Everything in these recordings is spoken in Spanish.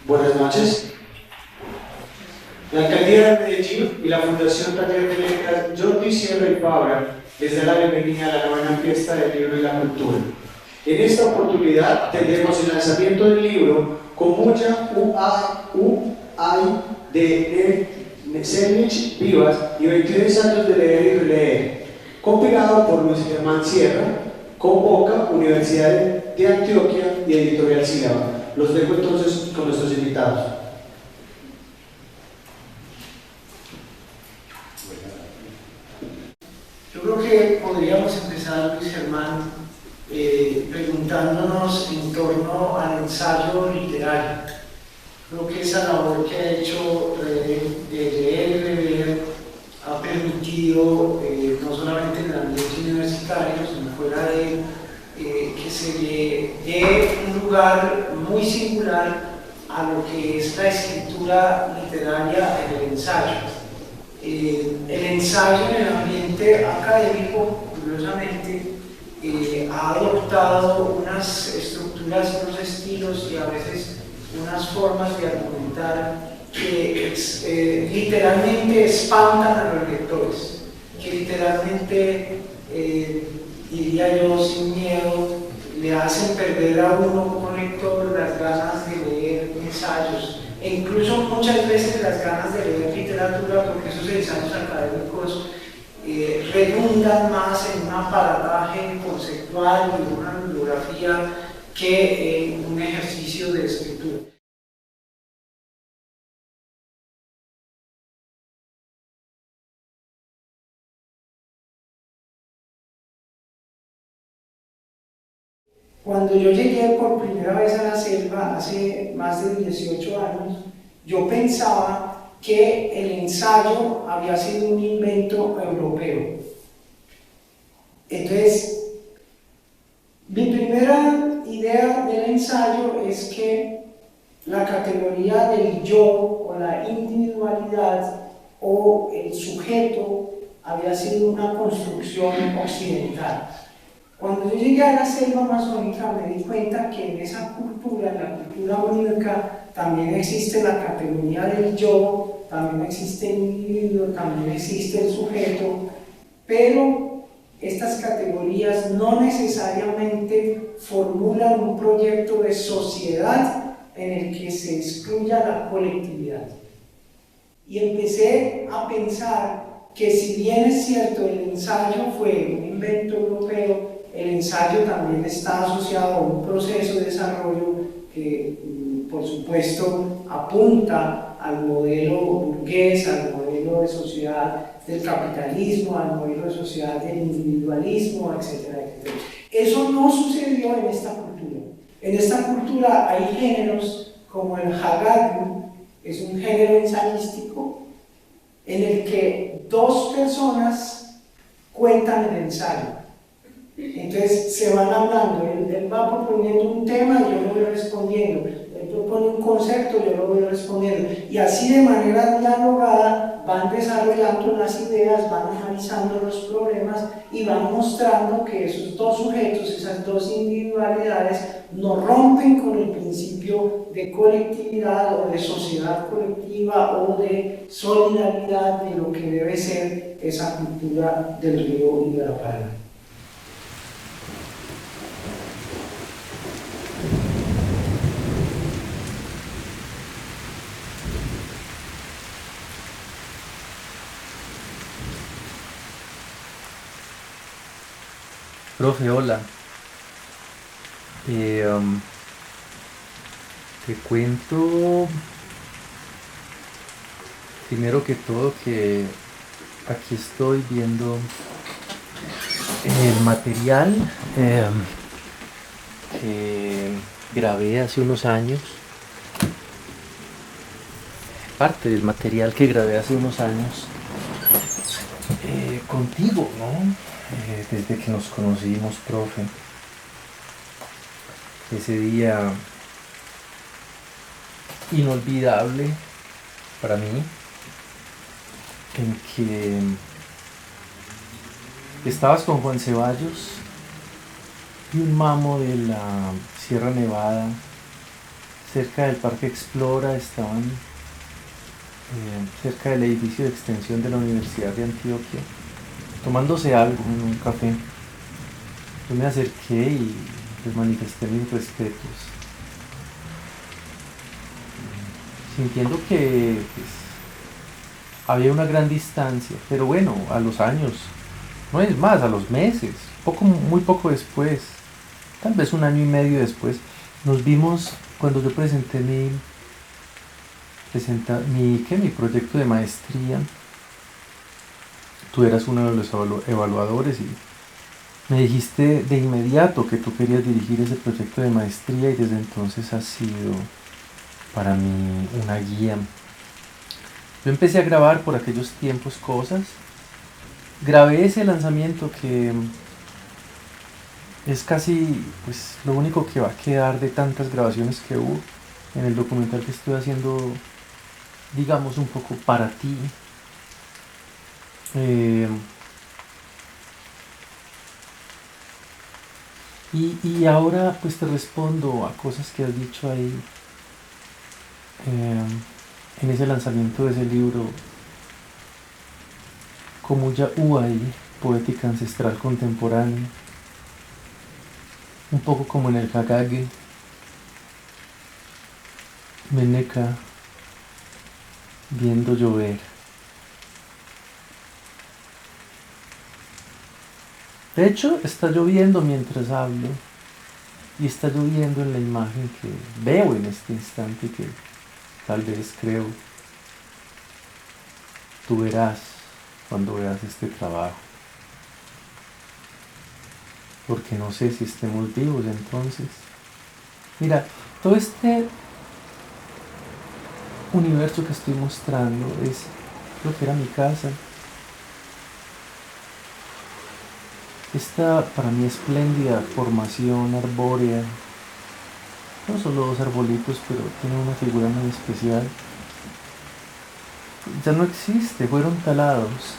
Buenas noches. La Alcaldía de Medellín y la Fundación Taller de Letras Jordi Sierra y Fabra les da la bienvenida a la novena fiesta del libro y la cultura. En esta oportunidad tendremos el lanzamiento del libro Comuya Uay de Nesenich Vivas y 23 años de leer y releer, compilado por Luis Germán Sierra, Convoca, Universidad de Antioquia y Editorial Sílaba. Los dejo entonces con nuestros invitados. Yo creo que podríamos empezar, Luis Germán, preguntándonos en torno al ensayo literario. Creo que esa labor que ha hecho de leer y rever ha permitido, no solamente en el ambiente universitario, sino fuera de él, que se le dé un lugar muy singular a lo que es la escritura literaria en el ensayo. El ensayo en el ambiente académico, curiosamente, ha adoptado unas estructuras, unos estilos y a veces unas formas de argumentar que literalmente espantan a los lectores, que literalmente, diría yo sin miedo, le hacen perder a uno como lector las ganas de leer ensayos e incluso muchas veces las ganas de leer literatura, porque esos ensayos académicos redundan más en un aparataje conceptual y en una bibliografía que en un ejercicio de escritura. Cuando yo llegué por primera vez a la selva, hace más de 18 años, yo pensaba que el ensayo había sido un invento europeo. Entonces, mi primera idea del ensayo es que la categoría del yo o la individualidad o el sujeto había sido una construcción occidental. Cuando yo llegué a la selva amazónica me di cuenta que en esa cultura, en la cultura única, también existe la categoría del yo, también existe el individuo, también existe el sujeto, pero estas categorías no necesariamente formulan un proyecto de sociedad en el que se excluya la colectividad. Y empecé a pensar que si bien es cierto el ensayo fue un invento europeo, el ensayo también está asociado a un proceso de desarrollo que, por supuesto, apunta al modelo burgués, al modelo de sociedad del capitalismo, al modelo de sociedad del individualismo, etcétera, etcétera. Eso no sucedió en esta cultura. En esta cultura hay géneros como el haggadah, es un género ensayístico en el que dos personas cuentan el ensayo. Entonces se van hablando, él va proponiendo un tema y yo lo voy respondiendo, él propone un concepto, yo lo voy respondiendo, y así de manera dialogada van desarrollando las ideas, van analizando los problemas y van mostrando que esos dos sujetos, esas dos individualidades, no rompen con el principio de colectividad o de sociedad colectiva o de solidaridad de lo que debe ser esa cultura del río y de la palma. Profe, hola. Te cuento primero que todo que aquí estoy viendo el material que grabé hace unos años, parte del material que grabé hace unos años contigo, ¿no? Desde que nos conocimos, profe. Ese día inolvidable para mí, en que estabas con Juan Ceballos y un mamo de la Sierra Nevada cerca del Parque Explora, estaban cerca del edificio de extensión de la Universidad de Antioquia, tomándose algo en un café. Yo me acerqué y les manifesté mis respetos, sintiendo que pues, había una gran distancia, pero bueno, a los años, no es más, a los meses, muy poco después, tal vez un año y medio después, nos vimos cuando yo presenté mi proyecto de maestría. Tú eras uno de los evaluadores y me dijiste de inmediato que tú querías dirigir ese proyecto de maestría y desde entonces has sido para mí una guía. Yo empecé a grabar por aquellos tiempos cosas. Grabé ese lanzamiento que es casi pues lo único que va a quedar de tantas grabaciones que hubo en el documental que estoy haciendo, digamos, un poco para ti. Y ahora pues te respondo a cosas que has dicho ahí en ese lanzamiento de ese libro, Komuya Uai, Poética Ancestral Contemporánea, un poco como en el Hagage, Meneka, viendo llover. De hecho, está lloviendo mientras hablo y está lloviendo en la imagen que veo en este instante, que tal vez creo tú verás cuando veas este trabajo. Porque no sé si estemos vivos entonces. Mira, todo este universo que estoy mostrando es lo que era mi casa. Esta para mí espléndida formación arbórea, no solo dos arbolitos, pero tiene una figura muy especial, ya no existe, fueron talados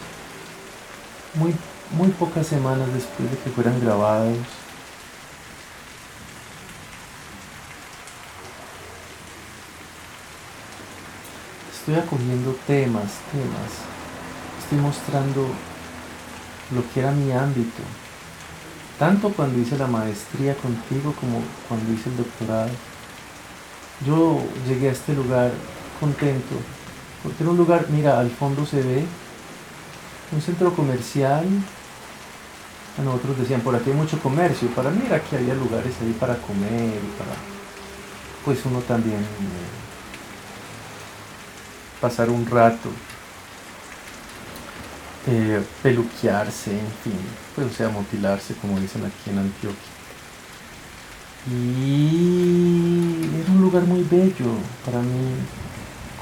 muy pocas semanas después de que fueran grabados. Estoy acogiendo temas, estoy mostrando lo que era mi ámbito, tanto cuando hice la maestría contigo como cuando hice el doctorado. Yo llegué a este lugar contento, porque era un lugar, mira, al fondo se ve un centro comercial. A nosotros decían, por aquí hay mucho comercio. Para mí era que había lugares ahí para comer y para, pues uno también pasar un rato, peluquearse, en fin, pues o sea, mutilarse, como dicen aquí en Antioquia. Y era un lugar muy bello para mí,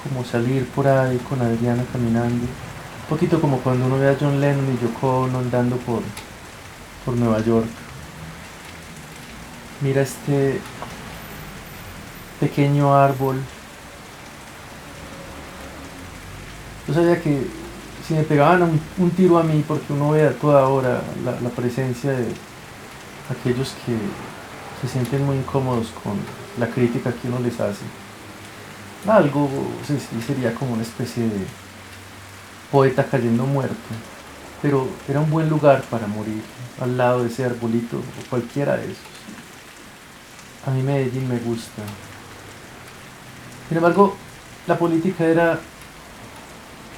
como salir por ahí con Adriana caminando, un poquito como cuando uno ve a John Lennon y Yoko Ono andando por Nueva York. Mira este pequeño árbol. Yo sabía que si me pegaban un tiro a mí, porque uno ve a toda hora la presencia de aquellos que se sienten muy incómodos con la crítica que uno les hace, algo sería como una especie de poeta cayendo muerto, pero era un buen lugar para morir, al lado de ese arbolito o cualquiera de esos. A mí Medellín me gusta. Sin embargo, la política era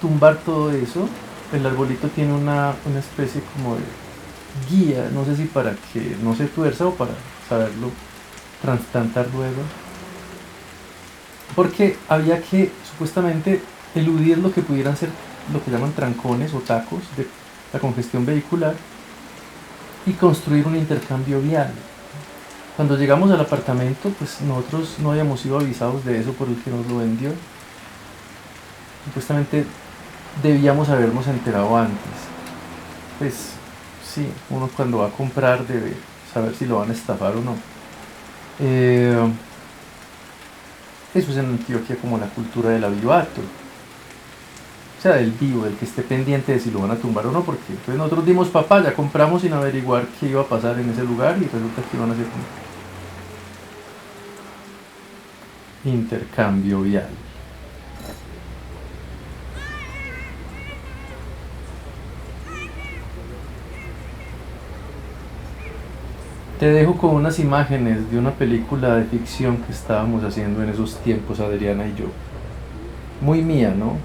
tumbar todo eso. El arbolito tiene una especie como de guía, no sé si para que no se tuerza o para saberlo transplantar luego, porque había que supuestamente eludir lo que pudieran ser lo que llaman trancones o tacos de la congestión vehicular y construir un intercambio vial. Cuando llegamos al apartamento, pues nosotros no habíamos sido avisados de eso por el que nos lo vendió. Supuestamente debíamos habernos enterado antes. Pues sí, uno cuando va a comprar debe saber si lo van a estafar o no. Eso es en Antioquia como la cultura del avivato. O sea, del vivo, del que esté pendiente de si lo van a tumbar o no, porque pues nosotros dimos papaya, compramos sin averiguar qué iba a pasar en ese lugar y resulta que iban a hacer. intercambio vial. Te dejo con unas imágenes de una película de ficción que estábamos haciendo en esos tiempos, Adriana y yo. Muy mía, ¿no?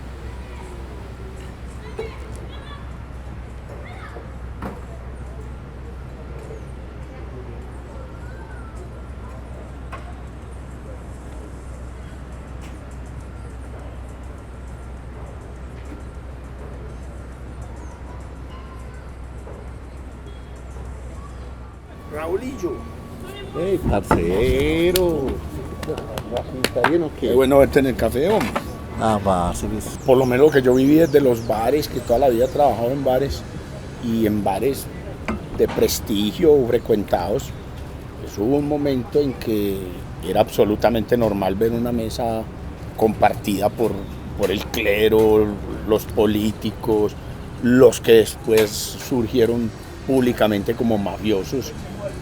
Raulillo. ¡Ey, parcero! ¿Está bien o qué? Qué bueno verte en el café, hombre. Ah, parce, pues, Por lo menos lo que yo viví desde los bares, que toda la vida he trabajado en bares y en bares de prestigio frecuentados. Pues hubo un momento en que era absolutamente normal ver una mesa compartida por el clero, los políticos, los que después surgieron públicamente como mafiosos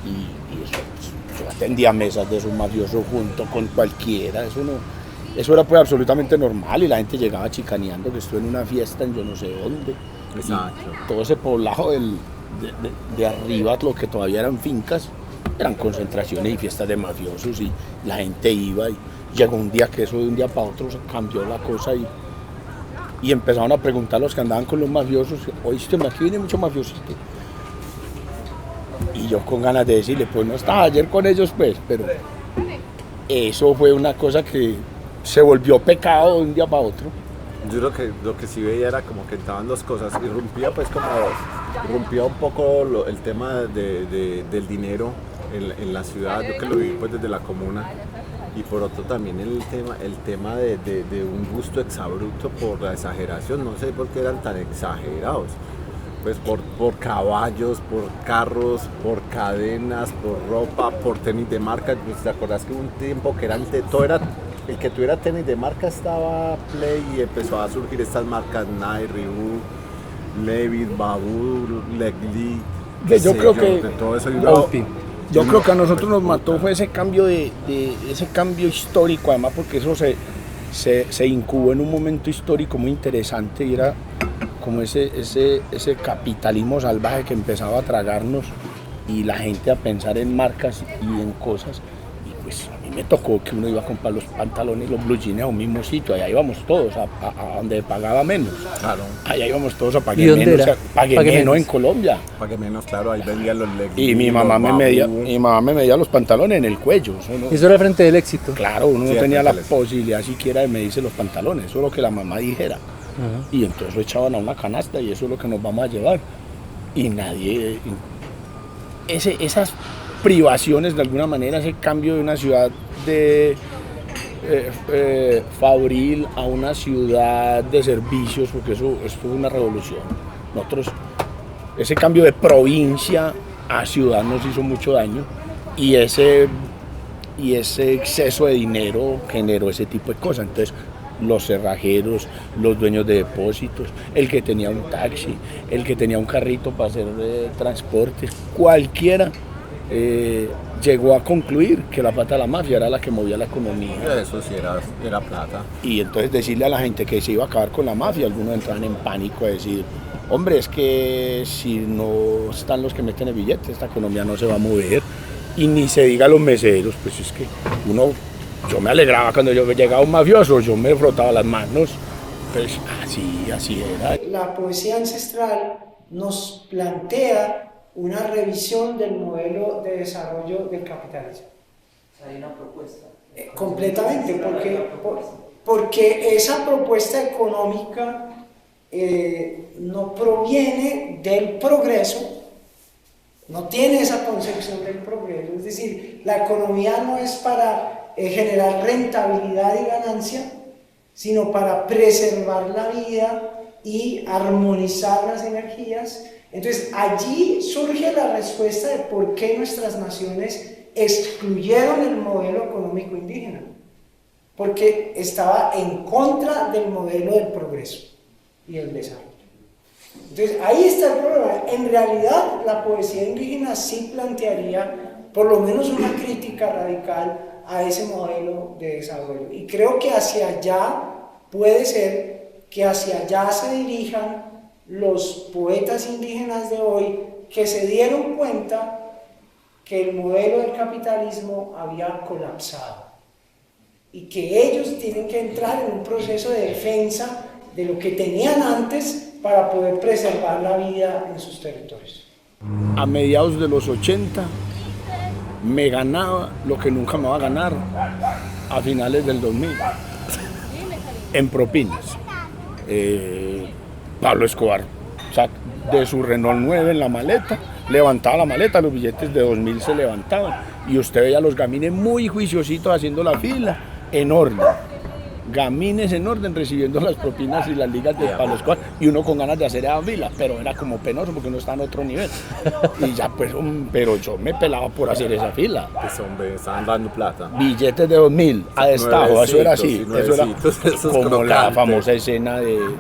y eso, pues, yo atendía mesas de esos mafiosos junto con cualquiera, eso era pues absolutamente normal y la gente llegaba chicaneando que estuve en una fiesta en yo no sé dónde. exacto. Y todo ese poblado de arriba, lo que todavía eran fincas, eran concentraciones y fiestas de mafiosos y la gente iba y llegó un día que eso de un día para otro se cambió la cosa y empezaron a preguntar a los que andaban con los mafiosos, oíste, aquí viene mucho mafiosito. Y yo con ganas de decirle, pues no estaba ayer con ellos pues, pero eso fue una cosa que se volvió pecado de un día para otro. Yo lo que sí veía era como que entraban dos cosas. Irrumpía un poco el tema del dinero en la ciudad, yo que lo vi pues desde la comuna. Y por otro también el tema de un gusto exabrupto por la exageración. No sé por qué eran tan exagerados. Pues por caballos, por carros, por cadenas, por ropa, por tenis de marca. Pues, ¿te acordás que hubo un tiempo que todo era, el que tuviera tenis de marca estaba Play y empezó a surgir estas marcas Nike, Reebok, Levi's, Babu, Legli? Que yo creo que todo eso yo creo que a nosotros nos mató fue ese cambio ese cambio histórico, además porque eso se incubó en un momento histórico muy interesante y era como ese capitalismo salvaje que empezaba a tragarnos y la gente a pensar en marcas y en cosas. Y pues a mí me tocó que uno iba a comprar los pantalones y los blue jeans a un mismo sitio, allá íbamos todos a donde pagaba menos. Claro. Allá íbamos todos a pagar menos, pagué menos en Colombia. Pagué menos, claro, ahí vendían los Legli. Y mi mamá me medía los pantalones en el cuello. Eso era frente del éxito. Claro, uno no Sí, tenía la les- posibilidad siquiera de medirse los pantalones, eso es lo que la mamá dijera. Ajá. Y entonces lo echaban a una canasta y eso es lo que nos vamos a llevar. Y nadie... esas privaciones de alguna manera, ese cambio de una ciudad de fabril a una ciudad de servicios, porque eso fue una revolución. Nosotros, ese cambio de provincia a ciudad nos hizo mucho daño y ese exceso de dinero generó ese tipo de cosas. Entonces, los cerrajeros, los dueños de depósitos, el que tenía un taxi, el que tenía un carrito para hacer transporte, cualquiera llegó a concluir que la pata de la mafia era la que movía la economía. Eso sí era plata. Y entonces decirle a la gente que se iba a acabar con la mafia, algunos entraban en pánico a decir, hombre, es que si no están los que meten el billete, esta economía no se va a mover. Y ni se diga los meseros, pues es que yo me alegraba cuando yo llegaba un mafioso, yo me frotaba las manos, pues así era. La poesía ancestral nos plantea una revisión del modelo de desarrollo del capitalismo. Hay una propuesta. Completamente, porque esa propuesta económica no proviene del progreso, no tiene esa concepción del progreso, es decir, la economía no es para generar rentabilidad y ganancia, sino para preservar la vida y armonizar las energías. Entonces allí surge la respuesta de por qué nuestras naciones excluyeron el modelo económico indígena, porque estaba en contra del modelo del progreso y del desarrollo. Entonces ahí está el problema. En realidad la poesía indígena sí plantearía por lo menos una crítica radical a ese modelo de desarrollo. Y creo que hacia allá puede ser que hacia allá se dirijan los poetas indígenas de hoy, que se dieron cuenta que el modelo del capitalismo había colapsado y que ellos tienen que entrar en un proceso de defensa de lo que tenían antes para poder preservar la vida en sus territorios. A mediados de los 80 me ganaba lo que nunca me va a ganar a finales del 2000 en propinas. Pablo Escobar, de su Renault 9 en la maleta, levantaba la maleta, los billetes de 2000 se levantaban y usted veía a los gamines muy juiciositos haciendo la fila en orden. Gamines en orden recibiendo las propinas y las ligas de Pablo Escobar y uno con ganas de hacer esa fila, pero era como penoso porque uno está en otro nivel y ya pues, pero yo me pelaba por hacer esa fila. Ese hombre, estaban dando plata. Billetes de 2000 a destajo, eso era así, eso era como la crocantes. famosa escena del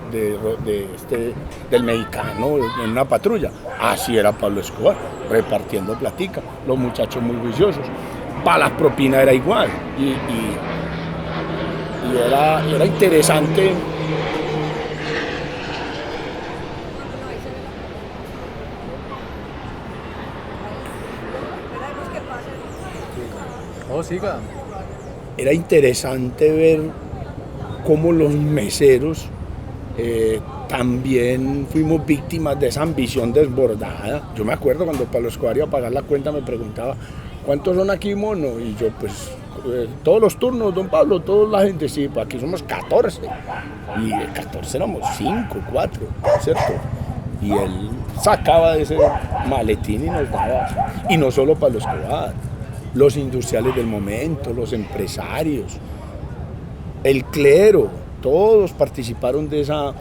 mexicano en una patrulla, así era Pablo Escobar, repartiendo platica, los muchachos muy juiciosos, para las propinas era igual y era interesante. Oh, siga. Era interesante ver cómo los meseros también fuimos víctimas de esa ambición desbordada. Yo me acuerdo cuando Pablo Escobar iba a pagar la cuenta me preguntaba, ¿cuántos son aquí, mono? Y yo, pues, todos los turnos, don Pablo, toda la gente, sí, pues aquí somos 14. Y de 14 éramos 5, 4, ¿cierto? Y él sacaba de ese maletín y nos daba. Y no solo Pablo Escobar, los industriales del momento, los empresarios, el clero, todos participaron de esa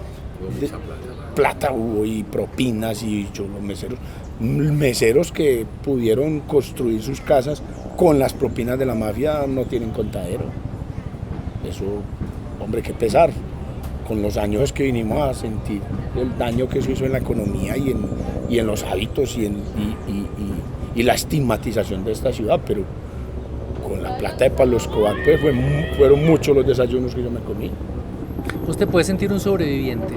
plata hubo y propinas y los meseros que pudieron construir sus casas con las propinas de la mafia no tienen contadero. Eso, hombre, qué pesar. Con los años que vinimos a sentir el daño que eso hizo en la economía y en los hábitos y la estigmatización de esta ciudad, pero con la plata de Pablo Escobar pues fueron muchos los desayunos que yo me comí. Usted puede sentir un sobreviviente.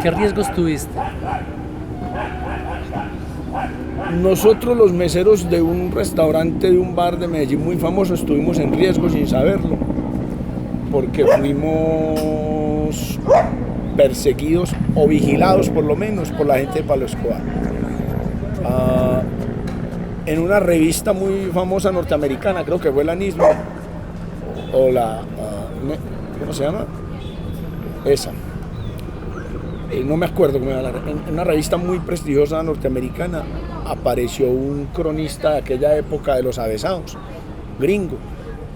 ¿Qué riesgos tuviste? Nosotros los meseros de un restaurante, de un bar de Medellín muy famoso, estuvimos en riesgo sin saberlo, porque fuimos perseguidos o vigilados por lo menos por la gente de Pablo Escobar. En una revista muy famosa norteamericana, creo que fue la Nismo, o la, ¿cómo se llama? Esa. No me acuerdo cómo era. En una revista muy prestigiosa norteamericana apareció un cronista de aquella época de los avesados, gringo,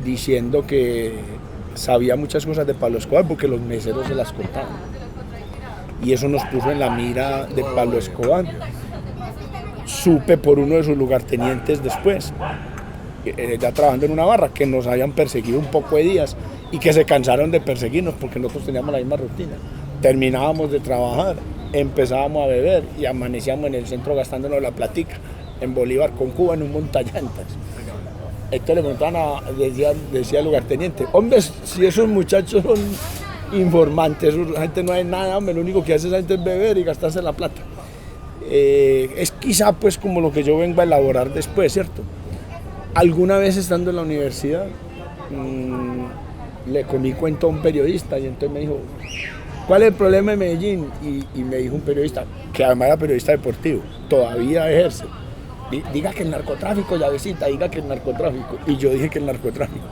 diciendo que sabía muchas cosas de Pablo Escobar porque los meseros se las contaban. Y eso nos puso en la mira de Pablo Escobar. Supe por uno de sus lugartenientes después, ya trabajando en una barra, que nos habían perseguido un poco de días y que se cansaron de perseguirnos porque nosotros teníamos la misma rutina. Terminábamos de trabajar, empezábamos a beber y amanecíamos en el centro gastándonos la platica en Bolívar con Cuba en un montallantas. Entonces le preguntaban, decía el lugarteniente, hombre, si esos muchachos son informantes, esa gente no hay nada, hombre, lo único que hace esa gente es beber y gastarse la plata. Es quizá pues como lo que yo vengo a elaborar después, ¿cierto? Alguna vez estando en la universidad le comí cuento a un periodista y entonces me dijo, ¿cuál es el problema de Medellín? Y me dijo un periodista, que además era periodista deportivo, todavía ejerce, diga que el narcotráfico, llavecita, diga que el narcotráfico. Y yo dije que el narcotráfico.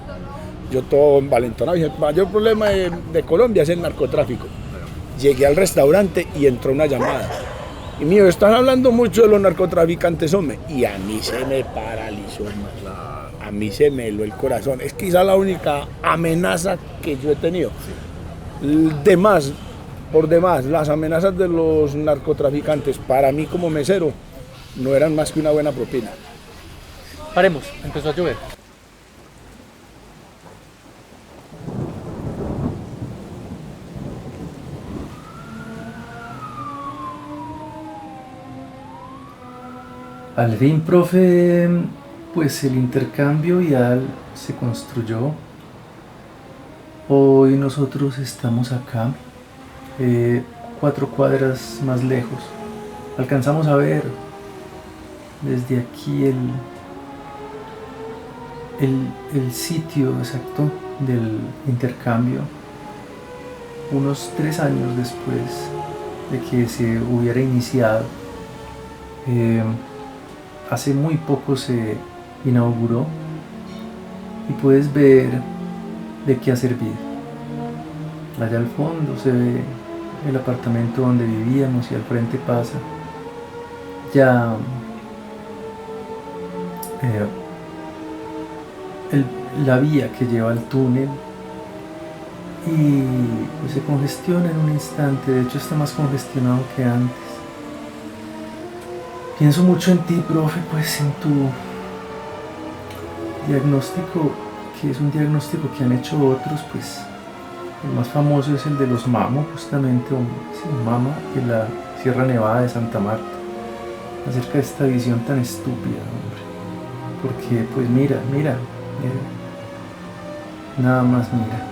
Yo todo envalentonado, dije, el mayor problema de Colombia es el narcotráfico. Llegué al restaurante y entró una llamada. Y mío, están hablando mucho de los narcotraficantes, hombre. Y a mí se me paralizó, a mí se me heló el corazón. Es quizá la única amenaza que yo he tenido. Por demás, las amenazas de los narcotraficantes, para mí como mesero, no eran más que una buena propina. Paremos, empezó a llover. Al fin, profe, pues el intercambio vial se construyó. Hoy nosotros estamos acá, 4 cuadras más lejos. Alcanzamos a ver desde aquí el sitio exacto del intercambio, unos 3 años después de que se hubiera iniciado. Hace muy poco se inauguró y puedes ver de qué ha servido. Allá al fondo se ve el apartamento donde vivíamos y al frente pasa ya la vía que lleva al túnel y pues, se congestiona en un instante. De hecho está más congestionado que antes. Pienso mucho en ti, profe, pues en tu diagnóstico, que es un diagnóstico que han hecho otros, pues el más famoso es el de los Mamo, justamente, un Mama de la Sierra Nevada de Santa Marta, acerca de esta visión tan estúpida, hombre. Porque pues mira, nada más mira.